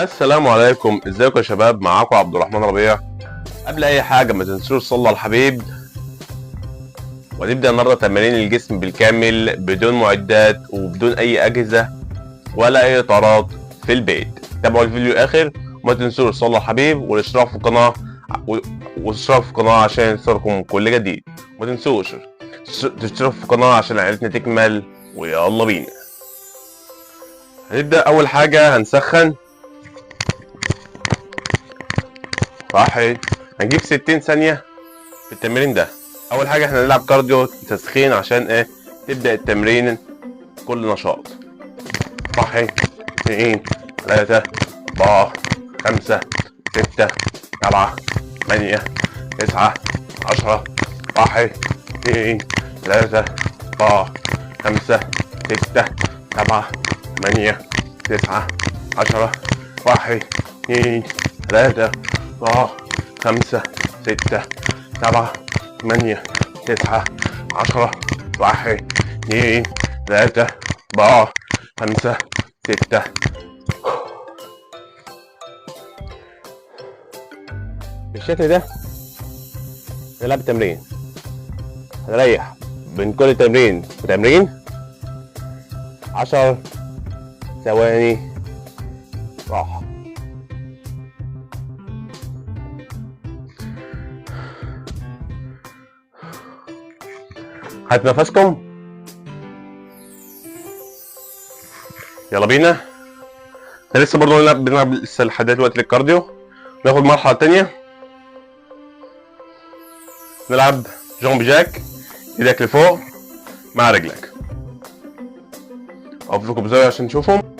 السلام عليكم، ازيكم يا شباب؟ معاكم عبد الرحمن ربيع. قبل اي حاجه ما تنسوش تصلوا على الحبيب، ونبدا النهارده تمارين الجسم بالكامل بدون معدات وبدون اي اجهزه ولا اي اطارات في البيت. تابعوا الفيديو اخر وما تنسوش تصلوا على الحبيب والاشتراك في القناه عشان يوصلكم كل جديد. وما تنسوش تشتركوا في القناه عشان عائلتنا تكمل. ويلا بينا هنبدا. اول حاجه هنسخن. واحد، هنجيب 60 ثانية في التمرين ده. أول حاجة احنا هنلعب كارديو تسخين عشان تبدأ التمرين كل نشاط. واحد، اتنين، تلاتة، أربعة، خمسة، ستة، سبعة، تمانية، تسعة، 10. واحد، اتنين، تلاتة، أربعة، خمسة، ستة، سبعة، تمانية، تسعة، 10. واحد، اتنين، تلاتة، 4، 5، 6، 7، 8، 9، 10. واحد، اتنين، تلاتة، 4، 5، 6. بالشكل ده نلعب التمرين. هنريح بين كل تمرين وتمرين 10 ثواني راحة. هات نفسكم. يلا بينا. احنا لسه برضه بنلعب لسه لحد دلوقتي للكارديو. ناخد مرحلة تانية، نلعب جامب جاك، ايدك لفوق مع رجلك. اقف لكم بزاوية عشان تشوفهم.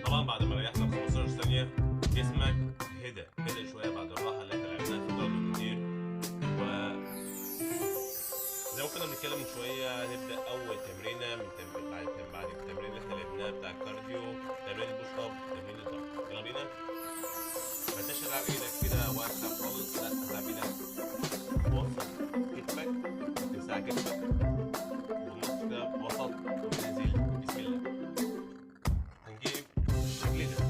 طبعا بعد ما ريحنا 15 ثانية جسمك هدى شوية بعد الراحة اللي احنا لعبناها في الكارديو كتير. زي ما كنا بنتكلم من شوية، هنبدأ أول تمرينة بعد التمرين اللي احنا لعبناه بتاع الكارديو، تمرين البوش اب، تمرين الضغط. يلا بينا. ما تنساش تلعب ايدك كده واسع خالص، لا تلعب ايدك وسط كتفك، تسع كتفك والنص كده وسط ونازل. بسم الله. هنجيب الشكل ده.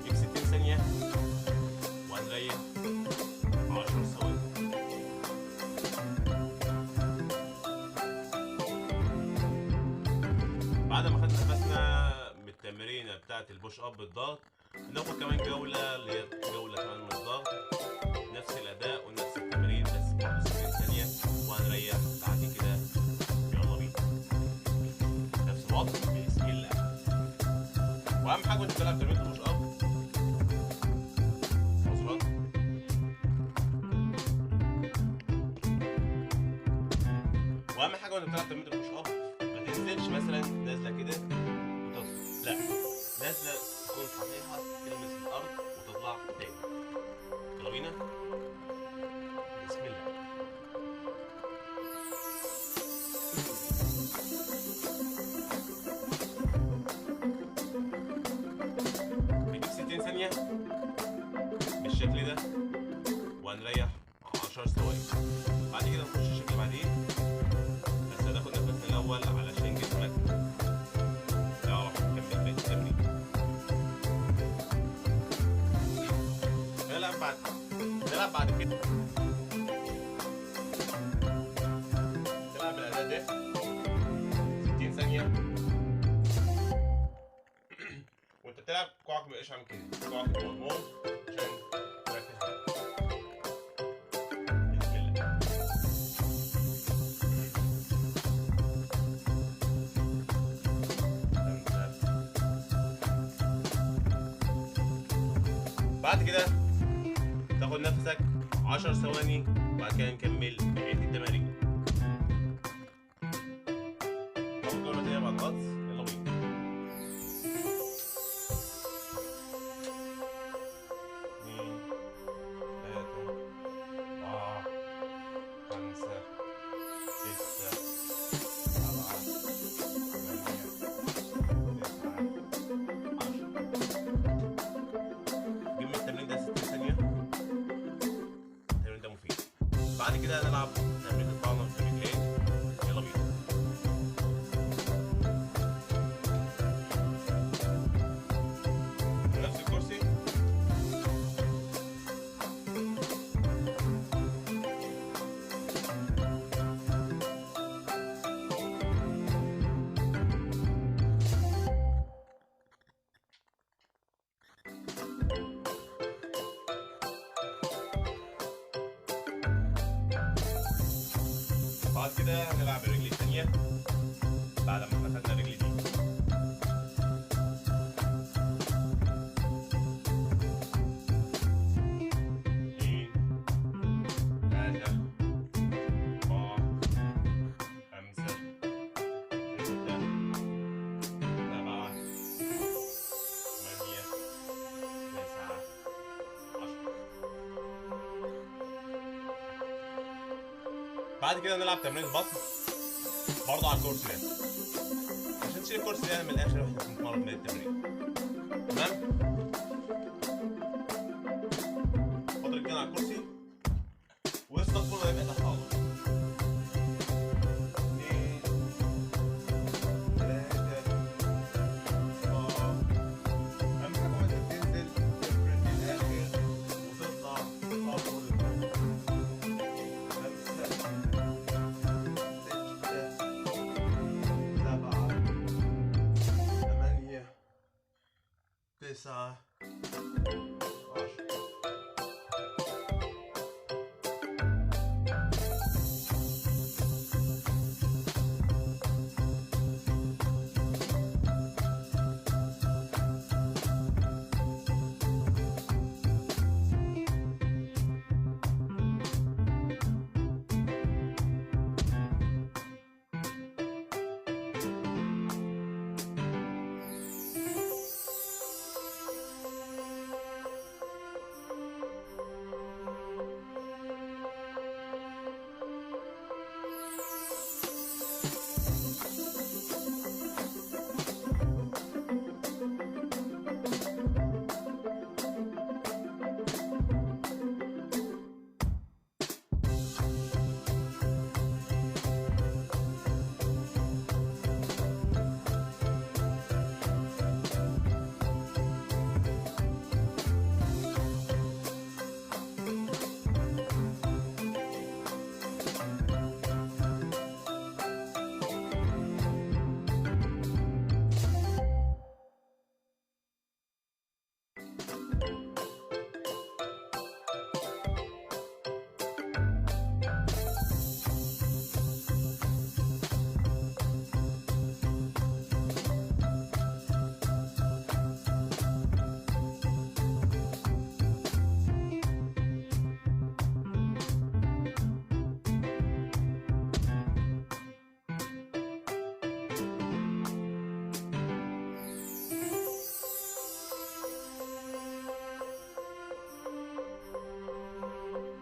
نجيب 60 ثانية وهنريح 10 ثواني. بعد ما خدنا نفسنا من التمرينة بتاعت البوش اب بالضغط، ناخد كمان جولة اللي هي جولة كمان من الضغط، نفس الأداء ونفس التمرين بس برضه 60 ثانية وهنريح بعد كده. يلا بينا. نفس الوضع. بسم الله. وأهم حاجة وأنت بتلعب تمرين البوش اب، وصلت؟ وأهم حاجة وأنت بتلعب تمرين البوش اب ما تنزلش مثلا نازلة كده وتطلع، لا، نازلة تكون صحيحة تلمس الأرض وتطلع تاني. يلا بينا. بسم الله. نجيب 60 ثانية بالشكل ده وهنريح 10 ثواني. بعد كده نخش الشكل اللي بعديه، بس هناخد نفسنا الأول علشان جسمك يعرف يكمل باقي التمرين. نلعب بعد كده. تلعب الأداء ده 60 ثانية وانت بتلعب كوعك مبقاش عامل كده، كوعك مضمون عشان بعد كده تاخد نفسك 10 ثواني وبعد كده نكمل بقية التمارين. ناخد جولة تانية مع الغطس، يلا بينا. 2 3 4 5 6 7 جيب من التمرين ده 60 ثانية. التمرين ده مفيد. بعد كده هنلعب تمرين الطعنة في الرجلين، يلا بينا. نفس الكرسي. بعد كده هنلعب الرجل التانية بعد ما أخدنا الرجل دي. 2 3 4 5 6 7 8 9 10. بعد كده نلعب تمرين البطن برضه على الكرسي ده، عشان تشيل الكرسي ده من الاخر واحنا بنتمرن من التمرين. تمام؟ حط رجلنا على الكرسي وسطك كله هيبقى تحت عضله. 2 3 4 اهم حاجه وانت بتنزل تفرد للاخر وتطلع خطوه لفوق. 5 6 7 8 9